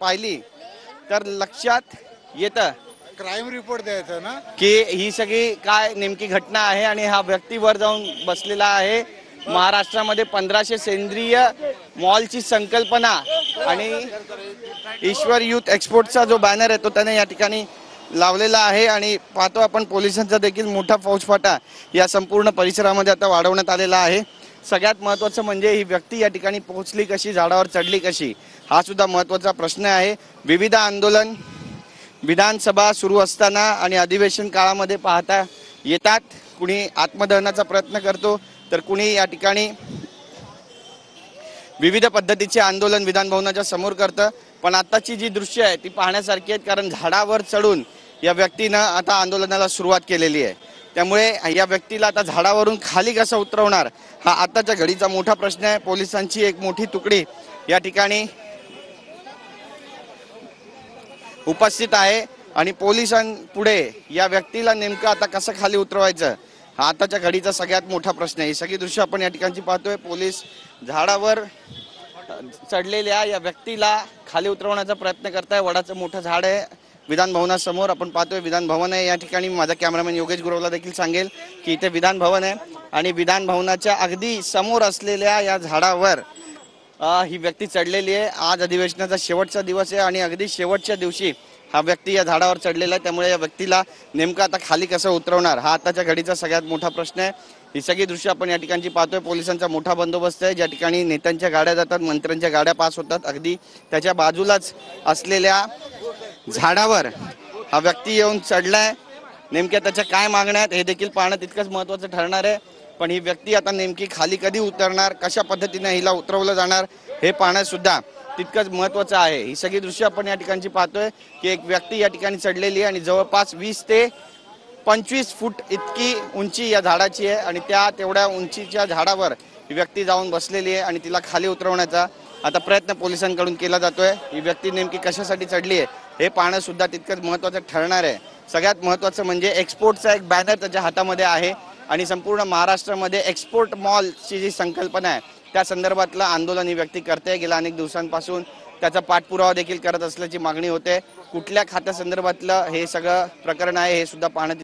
पाहिली तर लक्षात येतं क्राईम रिपोर्ट द्यायचा ना की ही सगळी काय नेमकी घटना आहे आणि हा व्यक्ती वर जाऊन बसलेला आहे। महाराष्ट्रामध्ये 1500 सेंद्रिय मॉलची संकल्पना आणि ईश्वर यूथ एक्सपोर्टचा जो बॅनर आहे तो त्याने या ठिकाणी लावलेला आहे आणि पाहतो आपण पोलिसांचा देखील मोठा फौजफाटा या संपूर्ण परिसरामध्ये आता वाढवण्यात आलेला आहे। सगळ्यात महत्त्वाचं म्हणजे ही व्यक्ती या ठिकाणी पोहोचली कशी, झाडावर चढली कशी, हा सुद्धा महत्त्वाचा प्रश्न आहे। विविध आंदोलन विधानसभा सुरू असताना आणि अधिवेशन काळामध्ये पाहता येतात, कुणी आत्मदहनाचा प्रयत्न करतो तर कुणी या ठिकाणी विविध पद्धतीचे आंदोलन विधान भवनाच्या समोर करतं। पण आताची जी दृश्य आहे ती पाहण्यासारखी आहेत, कारण झाडावर चढून या व्यक्तीनं आता आंदोलनाला सुरुवात केलेली आहे। त्यामुळे या व्यक्तीला आता झाडावरून खाली कसं उतरवणार हा आताच्या घडीचा मोठा प्रश्न आहे। पोलिसांची एक मोठी तुकडी या ठिकाणी उपस्थित आहे आणि पोलिसांपुढे या व्यक्तीला नेमकं आता कसं खाली उतरवायचं हा आताच्या घडीचा सगळ्यात मोठा प्रश्न आहे। ही सगळी दृश्य आपण या ठिकाणची पाहतोय। पोलीस झाडावर चढलेल्या या व्यक्तीला खाली उतरवण्याचा प्रयत्न करताय। वडाचं मोठं झाड आहे विधान भवनासमोर आपण पाहतोय, विधान भवन आहे। या ठिकाणी माझा कॅमेरामॅन योगेश गुरवला देखील सांगेल की इथे विधान भवन आहे आणि विधान भवनाच्या अगदी समोर असलेल्या या झाडावर ही व्यक्ती चढलेली आहे। आज अधिवेशनाचा शेवटचा दिवस आहे आणि अगदी शेवटच्या दिवशी हा व्यक्ती या झाडावर चढलेला आहे। त्यामुळे या व्यक्तीला नेमकं आता खाली कसं उतरवणार हा आताच्या घडीचा सगळ्यात मोठा प्रश्न आहे। ही सगळी दृश्य आपण या ठिकाणची पाहतोय। पोलिसांचा मोठा बंदोबस्त आहे, ज्या ठिकाणी नेत्यांच्या गाड्या जातात, मंत्र्यांच्या गाड्या पास होतात। अगदी त्याच्या बाजूलाच असलेल्या झाडावर हा व्यक्ती येऊन चढलाय। नेमक्या त्याच्या काय मागण्या आहेत हे देखील पाहणं तितकंच महत्त्वाचं ठरणार आहे। पण ही व्यक्ती आता नेमकी खाली कधी उतरणार, कशा पद्धतीने हिला उतरवलं जाणार हे पाहणं सुद्धा तितकंच महत्त्वाचं आहे। ही सगळी दृश्य आपण या ठिकाणची पाहतोय की एक व्यक्ती या ठिकाणी चढलेली आहे आणि जवळपास 20 ते 25 फूट इतकी उंची या झाडाची आहे आणि त्या तेवढ्या उंचीच्या झाडावर ही व्यक्ती जाऊन बसलेली आहे आणि तिला खाली उतरवण्याचा आता प्रयत्न पोलिसांकडून केला जातोय। ही व्यक्ती नेमकी कशासाठी चढली आहे हे पाहणं सुद्धा तितकंच महत्त्वाचं ठरणार आहे। सगळ्यात महत्त्वाचं म्हणजे एक्सपोर्टचा एक बॅनर त्याच्या हातामध्ये आहे आणि संपूर्ण महाराष्ट्रामध्ये एक्सपोर्ट मॉलची जी संकल्पना आहे त्या संदर्भातलं आंदोलन ही व्यक्ती करते। गेल्या अनेक दिवसांपासून त्याचा पाठपुरावा देखील करत असल्याची मागणी होते। कुठल्या खात्यासंदर्भातलं हे सगळं प्रकरण आहे हे सुद्धा पाहणं